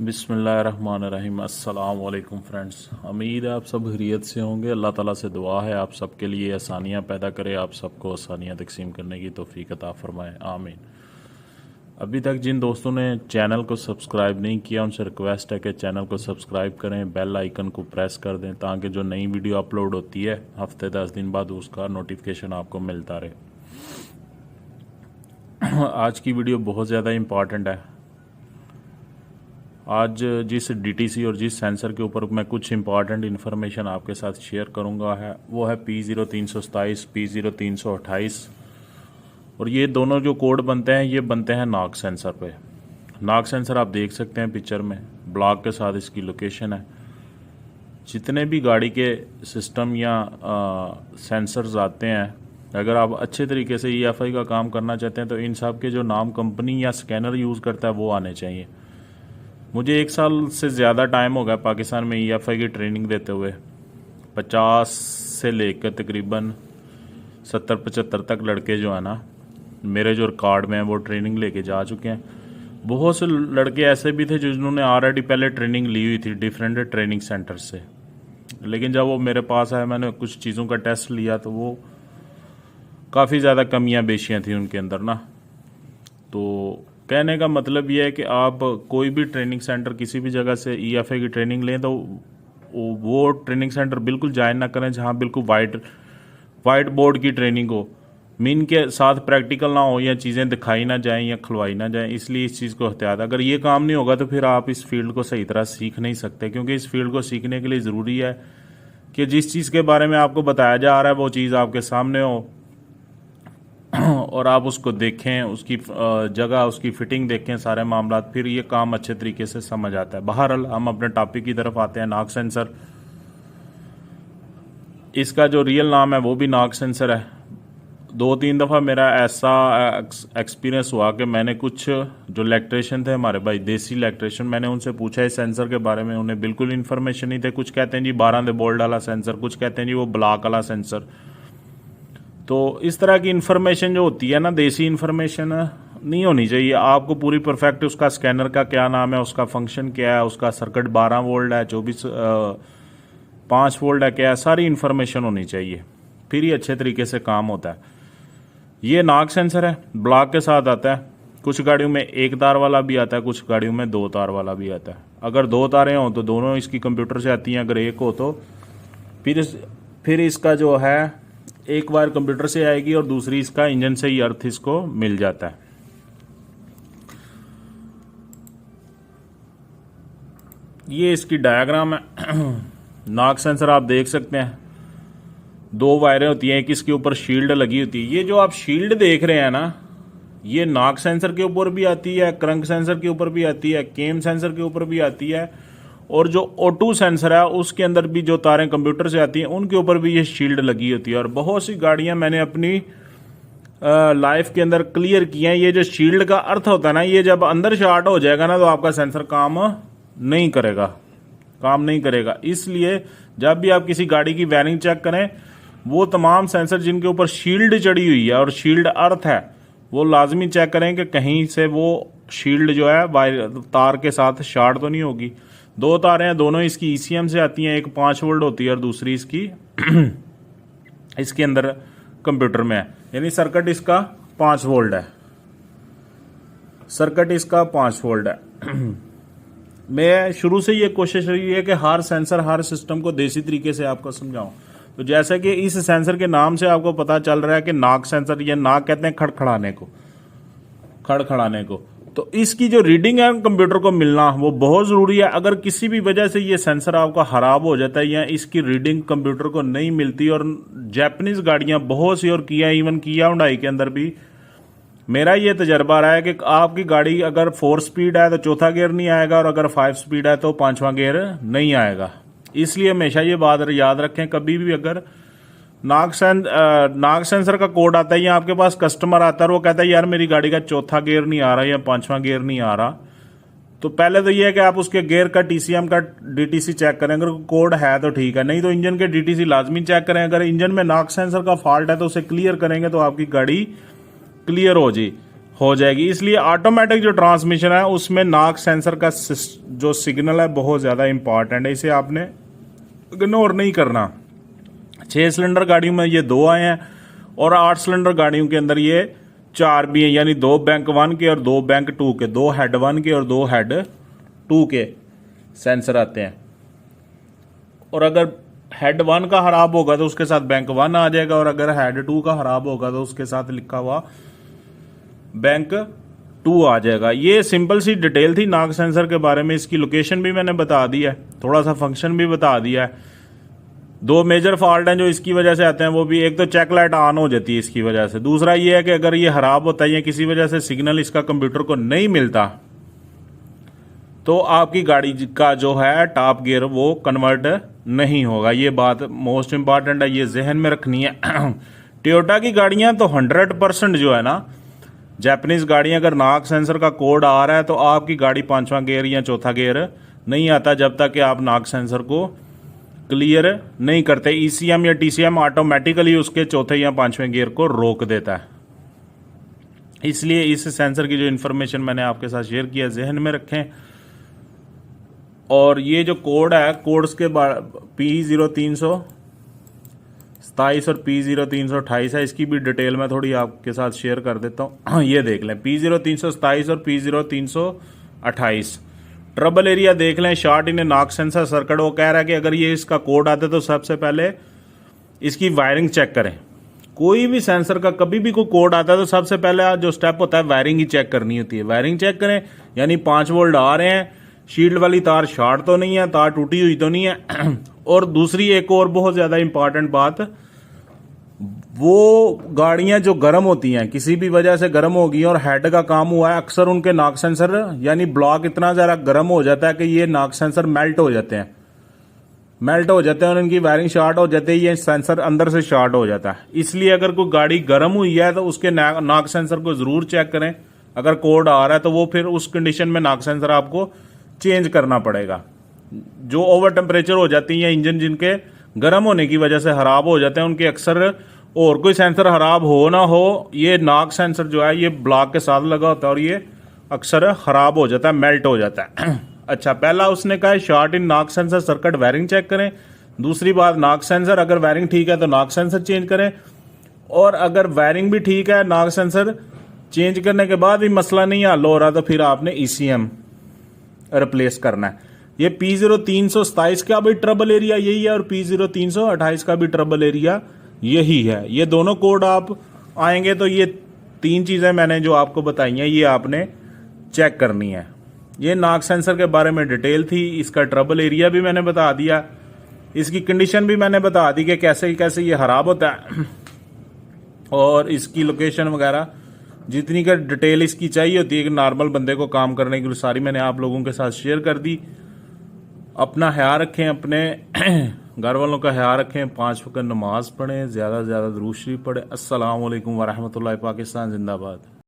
बिस्मिल्लाहिर्रहमानिर्रहीम। अस्सलाम वालेकुम फ्रेंड्स, उम्मीद है आप सब खैरियत से होंगे। अल्लाह ताला से दुआ है आप सबके लिए आसानियाँ पैदा करे, आप सबको आसानियाँ तकसीम करने की तौफीक अता फरमाए, आमीन। अभी तक जिन दोस्तों ने चैनल को सब्सक्राइब नहीं किया उनसे रिक्वेस्ट है कि चैनल को सब्सक्राइब करें, बेल आइकन को प्रेस कर दें ताकि जो नई वीडियो अपलोड होती है हफ्ते 10 दिन बाद उसका नोटिफिकेशन आपको मिलता रहे। आज की वीडियो बहुत ज़्यादा इम्पॉर्टेंट है। आज जिस डीटीसी और जिस सेंसर के ऊपर मैं कुछ इंपॉर्टेंट इन्फॉर्मेशन आपके साथ शेयर करूंगा है वो है P0327, P0328। और ये दोनों जो कोड बनते हैं ये बनते हैं नाक सेंसर पे। नाक सेंसर आप देख सकते हैं पिक्चर में, ब्लॉक के साथ इसकी लोकेशन है। जितने भी गाड़ी के सिस्टम या सेंसर्स आते हैं, अगर आप अच्छे तरीके से EFI का काम करना चाहते हैं तो इन सब के जो नाम कंपनी या स्कैनर यूज़ करता है वो आने चाहिए। मुझे 1 साल से ज़्यादा टाइम हो गया पाकिस्तान में EFI की ट्रेनिंग देते हुए। 50 से लेकर तकरीबन 70-75 तक लड़के जो है ना मेरे जो रिकॉर्ड में हैं वो ट्रेनिंग लेके जा चुके हैं। बहुत से लड़के ऐसे भी थे जिन्होंने ऑलरेडी पहले ट्रेनिंग ली हुई थी डिफरेंट ट्रेनिंग सेंटर से, लेकिन जब वो मेरे पास आए मैंने कुछ चीज़ों का टेस्ट लिया तो वो काफ़ी ज़्यादा कमियां बेशियां थी उनके अंदर ना। तो कहने का मतलब ये है कि आप कोई भी ट्रेनिंग सेंटर किसी भी जगह से EFI की ट्रेनिंग लें तो वो ट्रेनिंग सेंटर बिल्कुल ज्वाइन ना करें जहां बिल्कुल वाइट बोर्ड की ट्रेनिंग हो, मीन के साथ प्रैक्टिकल ना हो या चीज़ें दिखाई ना जाएं या खुलवाई ना जाएं। इसलिए इस चीज़ को एहतियात, अगर ये काम नहीं होगा तो फिर आप इस फील्ड को सही तरह सीख नहीं सकते, क्योंकि इस फील्ड को सीखने के लिए ज़रूरी है कि जिस चीज़ के बारे में आपको बताया जा रहा है वो चीज़ आपके सामने हो और आप उसको देखें, उसकी जगह, उसकी फिटिंग देखें, सारे मामला, फिर ये काम अच्छे तरीके से समझ आता है। बहरहाल हम अपने टॉपिक की तरफ आते हैं। नाक सेंसर, इसका जो रियल नाम है वो भी नाक सेंसर है। 2-3 दफ़ा मेरा ऐसा एक्सपीरियंस हुआ कि मैंने कुछ जो इलेक्ट्रिशियन थे हमारे भाई, देसी इलेक्ट्रिशियन, मैंने उनसे पूछा इस सेंसर के बारे में, उन्हें बिल्कुल इन्फॉर्मेशन नहीं थे। कुछ कहते हैं जी 12 बोल्ट वाला सेंसर, कुछ कहते हैं जी वो ब्लॉक वाला सेंसर। तो इस तरह की इन्फॉर्मेशन जो होती है ना, देसी इन्फॉर्मेशन नहीं होनी चाहिए। आपको पूरी परफेक्ट उसका स्कैनर का क्या नाम है, उसका फंक्शन क्या है, उसका सर्किट 12 वोल्ट है, 5 वोल्ट है, क्या है, सारी इन्फॉर्मेशन होनी चाहिए, फिर ही अच्छे तरीके से काम होता है। ये नाक सेंसर है, ब्लॉक के साथ आता है। कुछ गाड़ियों में 1 तार वाला भी आता है, कुछ गाड़ियों में 2 तार वाला भी आता है। अगर 2 तारें हों तो दोनों इसकी कंप्यूटर से आती हैं, अगर एक हो तो फिर इसका जो है एक वायर कंप्यूटर से आएगी और दूसरी इसका इंजन से ही अर्थ इसको मिल जाता है। ये इसकी डायग्राम है। नाक सेंसर आप देख सकते हैं, 2 वायरें होती हैं, एक इसके ऊपर शील्ड लगी होती है। ये जो आप शील्ड देख रहे हैं ना, ये नाक सेंसर के ऊपर भी आती है, क्रंक सेंसर के ऊपर भी आती है, केम सेंसर के ऊपर भी आती है, और जो O2 सेंसर है उसके अंदर भी जो तारें कंप्यूटर से आती हैं उनके ऊपर भी ये शील्ड लगी होती है। और बहुत सी गाड़ियां मैंने अपनी लाइफ के अंदर क्लियर की हैं। ये जो शील्ड का अर्थ होता है ना, ये जब अंदर शॉर्ट हो जाएगा ना तो आपका सेंसर काम नहीं करेगा। इसलिए जब भी आप किसी गाड़ी की वायरिंग चेक करें, वो तमाम सेंसर जिनके ऊपर शील्ड चढ़ी हुई है और शील्ड अर्थ है वो लाजमी चेक करें कि कहीं से वो शील्ड जो है वायर तार के साथ शॉर्ट तो नहीं होगी। 2 तारें हैं, दोनों इसकी ECM से आती हैं, एक 5 वोल्ट होती है और दूसरी इसकी इसके अंदर कंप्यूटर में है, यानी सर्किट इसका 5 वोल्ट है। मैं शुरू से ये कोशिश रही है कि हर सेंसर, हर सिस्टम को देसी तरीके से आपको समझाऊं। तो जैसे कि इस सेंसर के नाम से आपको पता चल रहा है कि नाक सेंसर, ये नाक कहते हैं खड़खड़ाने को। तो इसकी जो रीडिंग है कंप्यूटर को मिलना वो बहुत ज़रूरी है। अगर किसी भी वजह से ये सेंसर आपका ख़राब हो जाता है या इसकी रीडिंग कंप्यूटर को नहीं मिलती, और जापानीज़ गाड़ियां बहुत सी, और इवन किया हुंडई के अंदर भी मेरा ये तजर्बा रहा है कि आपकी गाड़ी अगर 4 स्पीड है तो चौथा गियर नहीं आएगा, और अगर 5 स्पीड है तो 5वां गियर नहीं आएगा। इसलिए हमेशा ये बात याद रखें, कभी भी अगर नाक सेंसर का कोड आता है या आपके पास कस्टमर आता है और वो कहता है यार मेरी गाड़ी का चौथा गियर नहीं आ रहा या 5वां गियर नहीं आ रहा, तो पहले तो ये है कि आप उसके गियर का TCM का DTC चेक करें। अगर कोड है तो ठीक है, नहीं तो इंजन के DTC लाजमी चेक करें। अगर इंजन में नाक सेंसर का फॉल्ट है तो उसे क्लियर करेंगे तो आपकी गाड़ी क्लियर हो जाएगी। इसलिए ऑटोमेटिक जो ट्रांसमिशन है उसमें नॉक सेंसर का जो सिग्नल है बहुत ज़्यादा इंपॉर्टेंट है, इसे आपने इग्नोर नहीं करना। 6 सिलेंडर गाड़ियों में ये 2 आए हैं और 8 सिलेंडर गाड़ियों के अंदर ये 4 भी हैं, यानी 2 बैंक 1 के और 2 बैंक 2 के, 2 हेड 1 के और 2 हेड 2 के सेंसर आते हैं। और अगर हेड 1 का खराब होगा तो उसके साथ बैंक 1 आ जाएगा, और अगर हेड 2 का खराब होगा तो उसके साथ लिखा हुआ बैंक 2 आ जाएगा। ये सिंपल सी डिटेल थी नॉक सेंसर के बारे में। इसकी लोकेशन भी मैंने बता दी है, थोड़ा सा फंक्शन भी बता दिया है। 2 मेजर फॉल्ट हैं जो इसकी वजह से आते हैं, वो भी एक तो चेक लाइट ऑन हो जाती है इसकी वजह से, दूसरा ये है कि अगर ये खराब होता है या किसी वजह से सिग्नल इसका कंप्यूटर को नहीं मिलता तो आपकी गाड़ी का जो है टॉप गियर वो कन्वर्ट नहीं होगा। ये बात मोस्ट इंपॉर्टेंट है, ये जहन में रखनी है। टोयोटा की गाड़ियां तो 100% जो है ना, जापानीज गाड़ियां अगर नॉक सेंसर का कोड आ रहा है तो आपकी गाड़ी 5वां गियर या 4था गियर नहीं आता जब तक कि आप नॉक सेंसर को क्लियर नहीं करते। ECM या TCM ऑटोमेटिकली उसके 4थे या 5वें गियर को रोक देता है। इसलिए इस सेंसर की जो इन्फॉर्मेशन मैंने आपके साथ शेयर किया जहन में रखें। और ये जो कोड है, कोड्स के P0327 और P0328 है, इसकी भी डिटेल मैं थोड़ी आपके साथ शेयर कर देता हूँ। ये देख लें, P0327 और P0328 ट्रबल एरिया देख लें, short in knock sensor circuit. वो कह रहा है कि अगर ये इसका कोड आता है तो सबसे पहले इसकी वायरिंग चेक करें। कोई भी सेंसर का कभी भी कोई कोड आता है तो सबसे पहले जो स्टेप होता है वायरिंग ही चेक करनी होती है। वायरिंग चेक करें, यानी 5 वोल्ट आ रहे हैं, शील्ड वाली तार शॉर्ट तो नहीं है, तार टूटी हुई तो नहीं है। और दूसरी एक और बहुत ज्यादा इंपॉर्टेंट बात, वो गाड़ियां जो गर्म होती हैं, किसी भी वजह से गर्म होगी और हेड का काम हुआ है, अक्सर उनके नॉक सेंसर यानी ब्लॉक इतना ज्यादा गर्म हो जाता है कि ये नॉक सेंसर मेल्ट हो जाते हैं और इनकी वायरिंग शॉर्ट हो जाती है, ये सेंसर अंदर से शॉर्ट हो जाता है। इसलिए अगर कोई गाड़ी गर्म हुई है तो उसके नॉक सेंसर को जरूर चेक करें। अगर कोड आ रहा है तो वो फिर उस कंडीशन में नॉक सेंसर आपको चेंज करना पड़ेगा। जो ओवर टेम्परेचर हो जाती है इंजन, जिनके गर्म होने की वजह से खराब हो जाते हैं, उनके अक्सर, और कोई सेंसर खराब हो ना हो, ये नॉक सेंसर जो है ये ब्लॉक के साथ लगा होता है और ये अक्सर खराब हो जाता है, मेल्ट हो जाता है। अच्छा, पहला उसने कहा है short in knock sensor circuit, wiring check करें। दूसरी बात, नॉक सेंसर अगर वायरिंग ठीक है तो नॉक सेंसर चेंज करें, और अगर वायरिंग भी ठीक है, नॉक सेंसर चेंज करने के बाद भी मसला नहीं हल हो रहा तो फिर आपने ECM रिप्लेस करना है। ये P0327 का भी ट्रबल एरिया यही है और P0328 का भी ट्रबल एरिया यही है। ये दोनों कोड आप आएंगे तो ये 3 चीजें मैंने जो आपको बताई हैं ये आपने चेक करनी है। ये नॉक सेंसर के बारे में डिटेल थी, इसका ट्रबल एरिया भी मैंने बता दिया, इसकी कंडीशन भी मैंने बता दी कि कैसे कैसे ये खराब होता है, और इसकी लोकेशन वगैरह जितनी का डिटेल इसकी चाहिए होती है कि नॉर्मल बंदे को काम करने के लिए, सारी मैंने आप लोगों के साथ शेयर कर दी। अपना ख्याल रखें, अपने घर वालों का ख्याल रखें, 5 वक्त नमाज पढ़ें, ज़्यादा से ज़्यादा दुरूद शरीफ पढ़ें। अस्सलाम वालेकुम वरहमतुल्लाहि, पाकिस्तान जिंदाबाद।